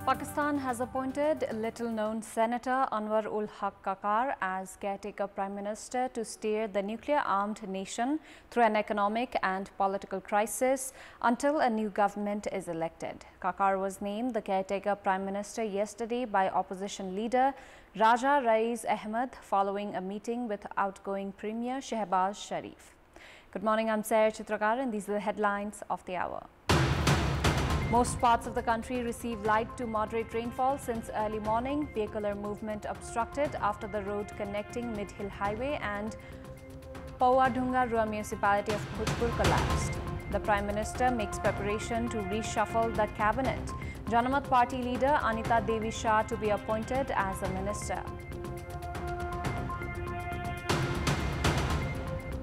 Pakistan has appointed little-known Senator Anwar-ul-Haq Kakar as caretaker Prime Minister to steer the nuclear-armed nation through an economic and political crisis until a new government is elected. Kakar was named the caretaker Prime Minister yesterday by opposition leader Raja Rais Ahmed following a meeting with outgoing Premier Shehbaz Sharif. Good morning, I'm Chitrakar and these are the headlines of the hour. Most parts of the country received light to moderate rainfall since early morning. Vehicular movement obstructed after the road connecting Mid-Hill Highway and Pawadunga Rural Municipality of Bhojpur collapsed. The Prime Minister makes preparation to reshuffle the cabinet. Janamat Party leader Anita Devi Shah to be appointed as a minister.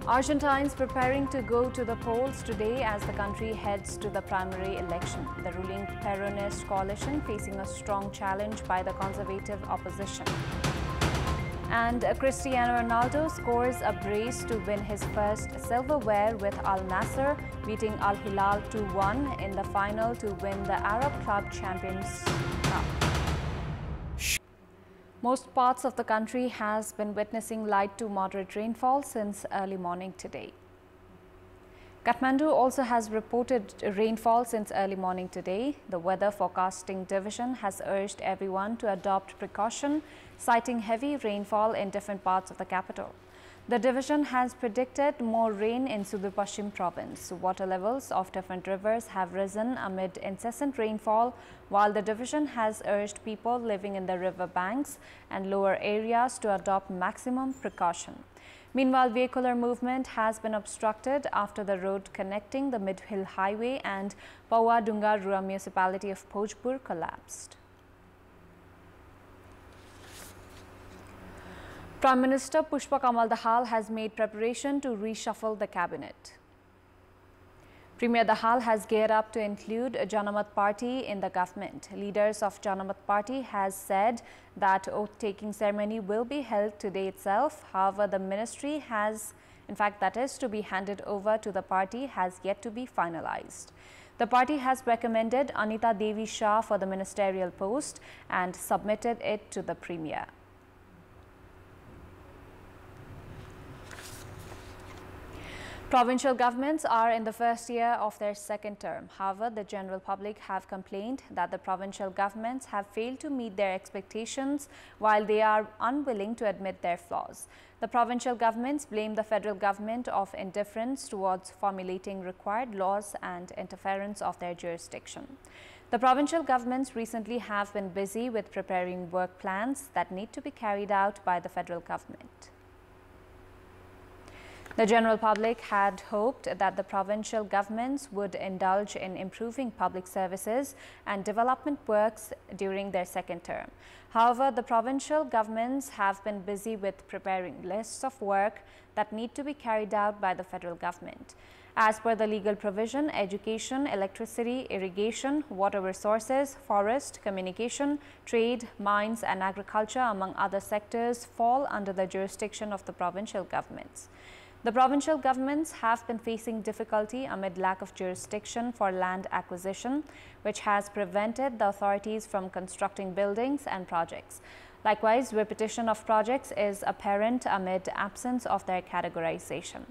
Argentines preparing to go to the polls today as the country heads to the primary election. The ruling Peronist coalition facing a strong challenge by the conservative opposition. And Cristiano Ronaldo scores a brace to win his first silverware with Al Nassr, beating Al Hilal 2-1 in the final to win the Arab Club Champions Cup. Most parts of the country has been witnessing light to moderate rainfall since early morning today. Kathmandu also has reported rainfall since early morning today. The Weather Forecasting Division has urged everyone to adopt precaution, citing heavy rainfall in different parts of the capital. The division has predicted more rain in Sudur Pashchim province. Water levels of different rivers have risen amid incessant rainfall, while the division has urged people living in the river banks and lower areas to adopt maximum precaution. Meanwhile, vehicular movement has been obstructed after the road connecting the Mid-Hill Highway and Pawadunga Rural Municipality of Bhojpur collapsed. Prime Minister Pushpa Kamal Dahal has made preparation to reshuffle the cabinet. Premier Dahal has geared up to include Janamat Party in the government. Leaders of Janamat Party has said that oath-taking ceremony will be held today itself. However, the ministry has, in fact, that is to be handed over to the party, has yet to be finalized. The party has recommended Anita Devi Shah for the ministerial post and submitted it to the Premier. Provincial governments are in the first year of their second term. However, the general public have complained that the provincial governments have failed to meet their expectations while they are unwilling to admit their flaws. The provincial governments blame the federal government of indifference towards formulating required laws and interference of their jurisdiction. The provincial governments recently have been busy with preparing work plans that need to be carried out by the federal government. The general public had hoped that the provincial governments would indulge in improving public services and development works during their second term. However, the provincial governments have been busy with preparing lists of work that need to be carried out by the federal government. As per the legal provision, education, electricity, irrigation, water resources, forest, communication, trade, mines and agriculture, among other sectors, fall under the jurisdiction of the provincial governments. The provincial governments have been facing difficulty amid lack of jurisdiction for land acquisition, which has prevented the authorities from constructing buildings and projects. Likewise, repetition of projects is apparent amid absence of their categorization.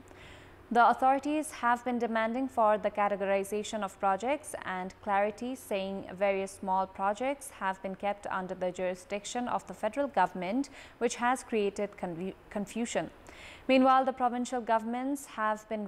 The authorities have been demanding for the categorization of projects and clarity, saying various small projects have been kept under the jurisdiction of the federal government, which has created confusion. Meanwhile, the provincial governments have been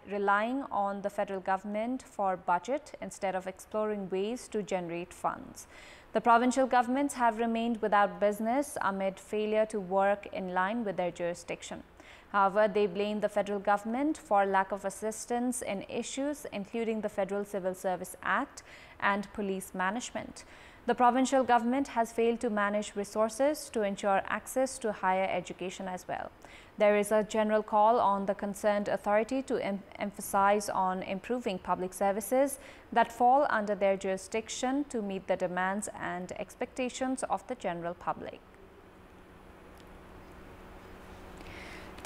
relying on the federal government for budget instead of exploring ways to generate funds. The provincial governments have remained without business amid failure to work in line with their jurisdiction. However, they blame the federal government for lack of assistance in issues including the Federal Civil Service Act and police management. The provincial government has failed to manage resources to ensure access to higher education as well. There is a general call on the concerned authority to emphasize on improving public services that fall under their jurisdiction to meet the demands and expectations of the general public.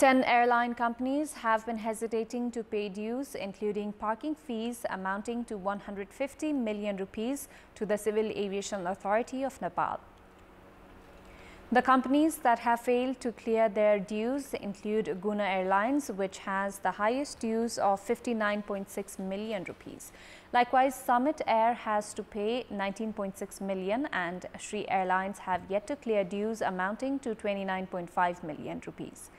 10 airline companies have been hesitating to pay dues, including parking fees amounting to 150 million rupees to the Civil Aviation Authority of Nepal. The companies that have failed to clear their dues include Guna Airlines, which has the highest dues of 59.6 million rupees. Likewise, Summit Air has to pay 19.6 million and Sri Airlines have yet to clear dues amounting to 29.5 million rupees.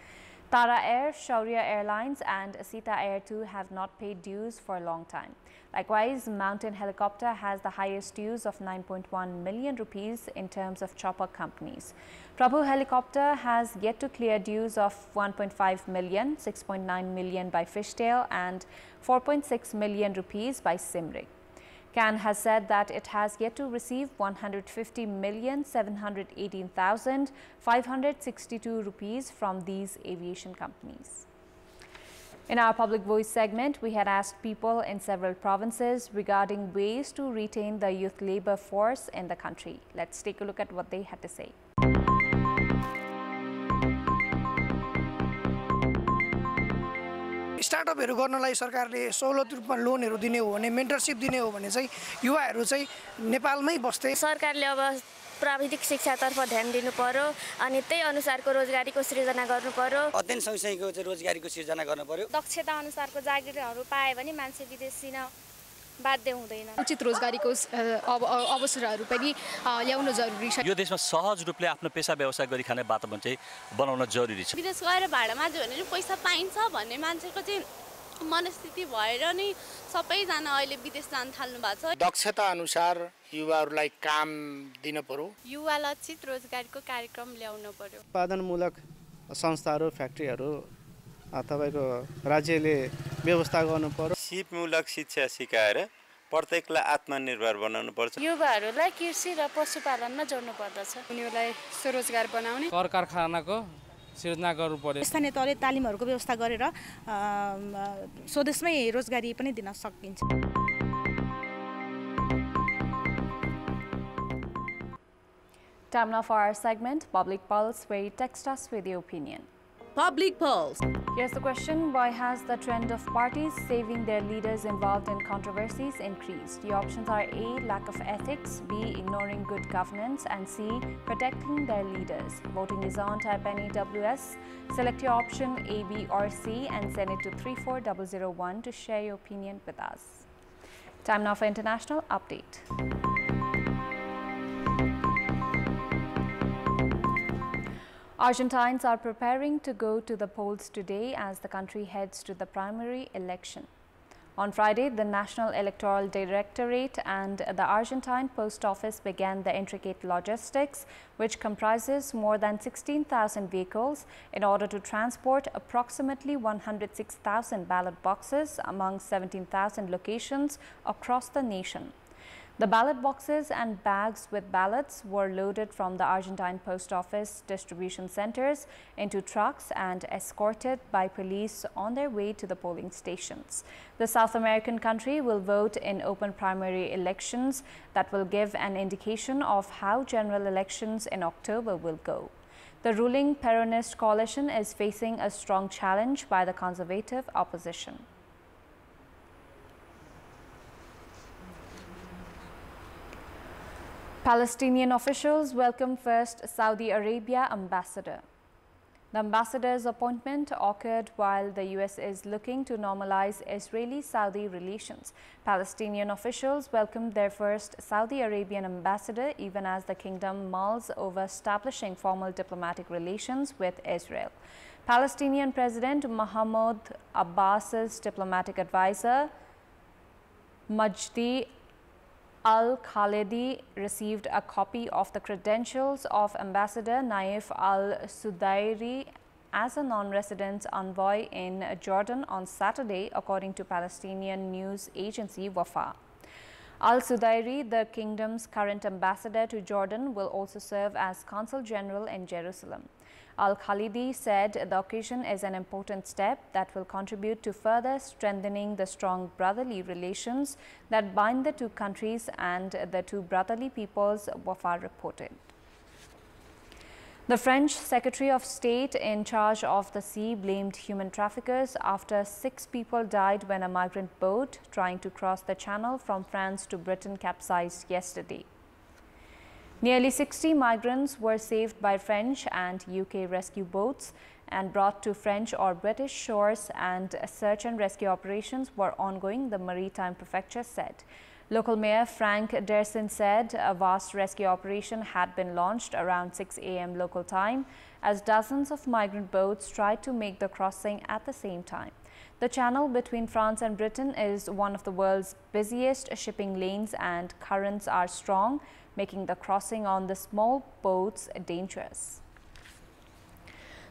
Tara Air, Shaurya Airlines and Sita Air too have not paid dues for a long time. Likewise, Mountain Helicopter has the highest dues of 9.1 million rupees in terms of chopper companies. Prabhu Helicopter has yet to clear dues of 1.5 million, 6.9 million by Fishtail and 4.6 million rupees by Simrig. CAN has said that it has yet to receive 150,718,562 rupees from these aviation companies. In our Public Voice segment, we had asked people in several provinces regarding ways to retain the youth labor force in the country. Let's take a look at what they had to say. स्टार्टअपहरु गर्नलाई सरकारले सहुलियत रूपमा लोनहरु दिने हो भने मेन्टरशिप दिने हो भने चाहिँ युवाहरु चाहिँ नेपालमै बस्दै सरकारले अब प्राविधिक शिक्षातर्फ ध्यान दिनु पर्यो अनि त्यही अनुसारको रोजगारीको सृजना गर्नु पर्यो अध्ययन सँगसँगैको चाहिँ रोजगारीको सृजना गर्नु पर्यो दक्षता अनुसारको जागिरहरु पाए भने मान्छे विदेश दिन बाध्य हुँदैन उचित रोजगारीको अवसरहरु पनि ल्याउन जरुरी छ यो देशमा सहज रूपले आफ्नो पेशा व्यवसाय गरी खाने वातावरण चाहिँ बनाउन जरुरी छ विदेश गएर भाडा माझ्यो भने पैसा पाइन्छ भन्ने मान्छेको चाहिँ मनस्थिति भएर नै सबैजना अहिले विदेश जान थाल्नु भएको छ दक्षता अनुसार युवाहरुलाई काम दिन पर्यो युवालाई उचित रोजगारीको कार्यक्रम ल्याउन पर्यो उत्पादनमूलक संस्थाहरु फ्याक्ट्रीहरु तपाईको राज्यले व्यवस्था गर्नु पर्यो सिपमूलक शिक्षा सिकाएर प्रत्येकलाई आत्मनिर्भर बनाउनु पर्छ युवाहरुलाई कृषि र पशुपालनमा जोड्नु पर्दछ उनीहरुलाई स्वरोजगार बनाउने कर कारखानाको सृजना गर्नु पर्यो स्थानीय तहले तालिमहरुको व्यवस्था गरेर स्वदेशमै रोजगारी पनि दिन सकिन्छ Time now for our segment, Public Pulse, where you text us with your opinion. Public Pulse. Here's the question: why has the trend of parties saving their leaders involved in controversies increased? The options are A, lack of ethics, B, ignoring good governance, and C, protecting their leaders. Voting is on. Type NEWS, select your option A, B or C and send it to 34001 to share your opinion with us. Time now for international update. Argentines are preparing to go to the polls today as the country heads to the primary election. On Friday, the National Electoral Directorate and the Argentine Post Office began the intricate logistics, which comprises more than 16,000 vehicles in order to transport approximately 106,000 ballot boxes among 17,000 locations across the nation. The ballot boxes and bags with ballots were loaded from the Argentine Post Office distribution centers into trucks and escorted by police on their way to the polling stations. The South American country will vote in open primary elections that will give an indication of how general elections in October will go. The ruling Peronist coalition is facing a strong challenge by the conservative opposition. Palestinian officials welcome first Saudi Arabia ambassador. The ambassador's appointment occurred while the U.S. is looking to normalize Israeli-Saudi relations. Palestinian officials welcomed their first Saudi Arabian ambassador even as the kingdom mulls over establishing formal diplomatic relations with Israel. Palestinian President Mahmoud Abbas's diplomatic advisor, Majdi Al-Khalidi, received a copy of the credentials of Ambassador Naif Al-Sudairi as a non-resident envoy in Jordan on Saturday, according to Palestinian news agency Wafa. Al-Sudairi, the kingdom's current ambassador to Jordan, will also serve as Consul General in Jerusalem. Al-Khalidi said the occasion is an important step that will contribute to further strengthening the strong brotherly relations that bind the two countries and the two brotherly peoples, Wafa reported. The French Secretary of State in charge of the sea blamed human traffickers after 6 people died when a migrant boat trying to cross the channel from France to Britain capsized yesterday. Nearly 60 migrants were saved by French and UK rescue boats and brought to French or British shores, and search and rescue operations were ongoing, the Maritime Prefecture said. Local Mayor Frank Dersin said a vast rescue operation had been launched around 6 a.m. local time as dozens of migrant boats tried to make the crossing at the same time. The channel between France and Britain is one of the world's busiest shipping lanes and currents are strong, making the crossing on the small boats dangerous.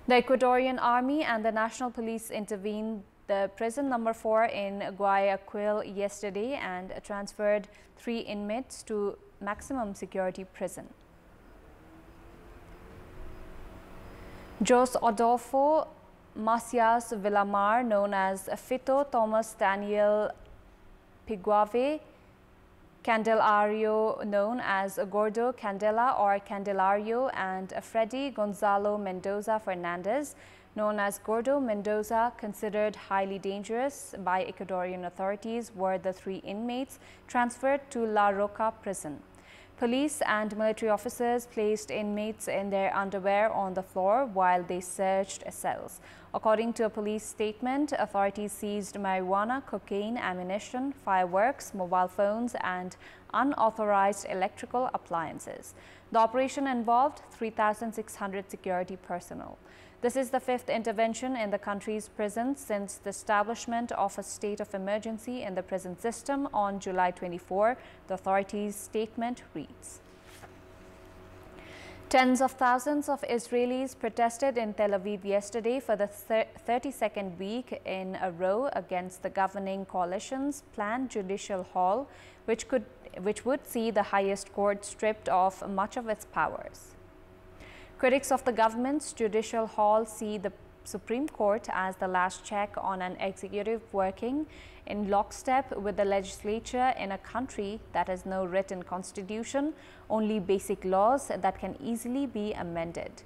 The Ecuadorian Army and the National Police intervened the prison number 4 in Guayaquil yesterday and transferred 3 inmates to maximum security prison. Jose Adolfo Macias Villamar, known as Fito Thomas Daniel Piguave Candelario, known as Gordo Candela or Candelario, and Freddy Gonzalo Mendoza Fernandez, known as Gordo Mendoza, considered highly dangerous by Ecuadorian authorities, were the 3 inmates transferred to La Roca prison. Police and military officers placed inmates in their underwear on the floor while they searched cells. According to a police statement, authorities seized marijuana, cocaine, ammunition, fireworks, mobile phones, and unauthorized electrical appliances. The operation involved 3,600 security personnel. This is the 5th intervention in the country's prisons since the establishment of a state of emergency in the prison system on July 24, the authorities' statement reads. Tens of thousands of Israelis protested in Tel Aviv yesterday for the 32nd week in a row against the governing coalition's planned judicial hall, which would see the highest court stripped of much of its powers. Critics of the government's judicial hall see the Supreme Court as the last check on an executive working in lockstep with the legislature in a country that has no written constitution, only basic laws that can easily be amended.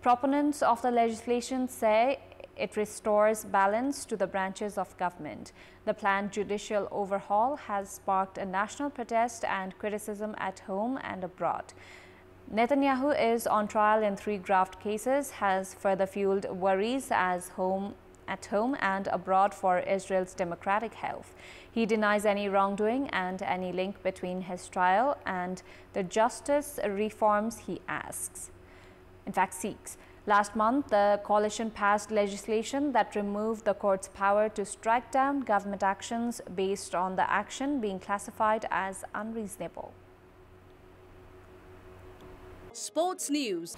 Proponents of the legislation say it restores balance to the branches of government. The planned judicial overhaul has sparked a national protest and criticism at home and abroad. Netanyahu is on trial in 3 graft cases, has further fueled worries at home and abroad for Israel's democratic health. He denies any wrongdoing and any link between his trial and the justice reforms he seeks. Last month, the coalition passed legislation that removed the court's power to strike down government actions based on the action being classified as unreasonable. Sports News.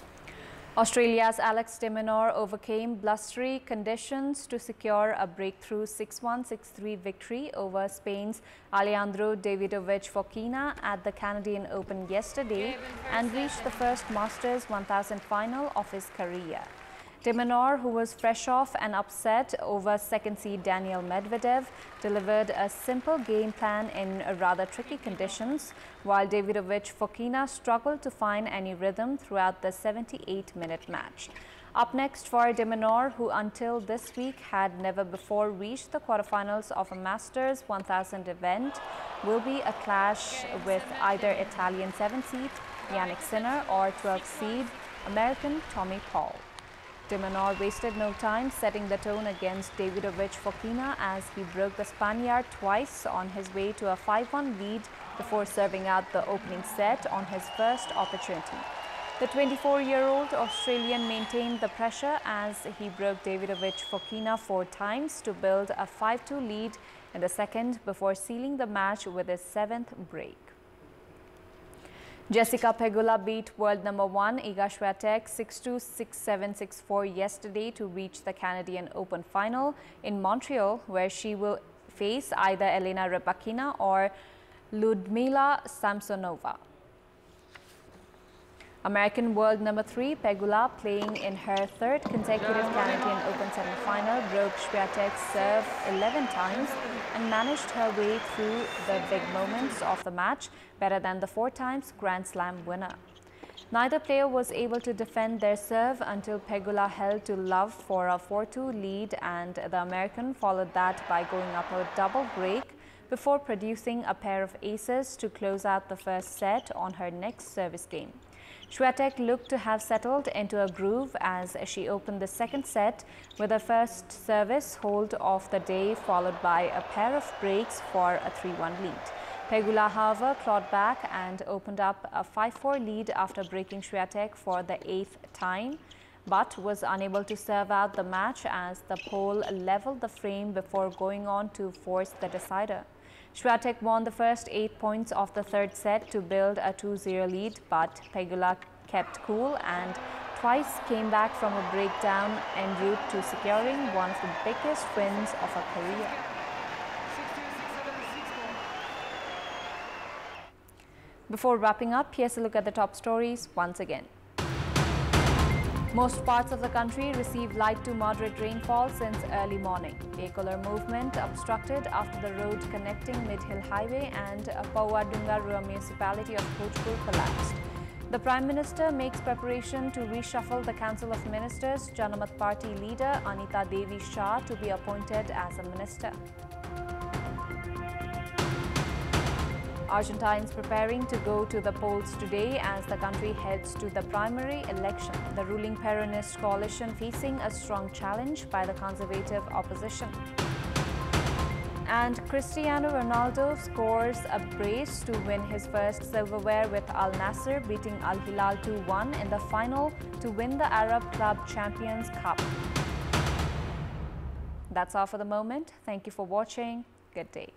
Australia's Alex de Minaur overcame blustery conditions to secure a breakthrough 6-1, 6-3 victory over Spain's Alejandro Davidovich Fokina at the Canadian Open yesterday and reached the first Masters 1000 final of his career. De Minaur, who was fresh off an upset over second seed Daniel Medvedev, delivered a simple game plan in rather tricky conditions, while Davidovich Fokina struggled to find any rhythm throughout the 78-minute match. Up next for De Minaur, who until this week had never before reached the quarterfinals of a Masters 1000 event, will be a clash with either Italian 7th seed Jannik Sinner or 12th seed American Tommy Paul. De Minaur wasted no time setting the tone against Davidovich Fokina as he broke the Spaniard twice on his way to a 5-1 lead before serving out the opening set on his first opportunity. The 24-year-old Australian maintained the pressure as he broke Davidovich Fokina 4 times to build a 5-2 lead in the second before sealing the match with his 7th break. Jessica Pegula beat world number 1 Iga Swiatek 6-2, 6-7, 6-4 yesterday to reach the Canadian Open final in Montreal, where she will face either Elena Rybakina or Ludmila Samsonova. American world number 3 Pegula, playing in her 3rd consecutive Canadian Open semi-final, broke Swiatek's serve 11 times and managed her way through the big moments of the match better than the 4 times Grand Slam winner. Neither player was able to defend their serve until Pegula held to love for a 4-2 lead, and the American followed that by going up a double break before producing a pair of aces to close out the first set on her next service game. Swiatek looked to have settled into a groove as she opened the second set with her first service hold of the day, followed by a pair of breaks for a 3-1 lead. Pegula, however, clawed back and opened up a 5-4 lead after breaking Swiatek for the 8th time, but was unable to serve out the match as the pole leveled the frame before going on to force the decider. Swiatek won the first 8 points of the third set to build a 2-0 lead, but Pegula kept cool and twice came back from a breakdown en route to securing one of the biggest wins of her career. Before wrapping up, here's a look at the top stories once again. Most parts of the country received light to moderate rainfall since early morning. Vehicular movement obstructed after the road connecting Mid-Hill Highway and Pauadunga Rural Municipality of Bhojpur collapsed. The Prime Minister makes preparation to reshuffle the Council of Ministers. Janamat Party leader Anita Devi Shah to be appointed as a minister. Argentines preparing to go to the polls today as the country heads to the primary election. The ruling Peronist coalition facing a strong challenge by the conservative opposition. And Cristiano Ronaldo scores a brace to win his first silverware with Al Nassr, beating Al Hilal 2-1 in the final to win the Arab Club Champions Cup. That's all for the moment. Thank you for watching. Good day.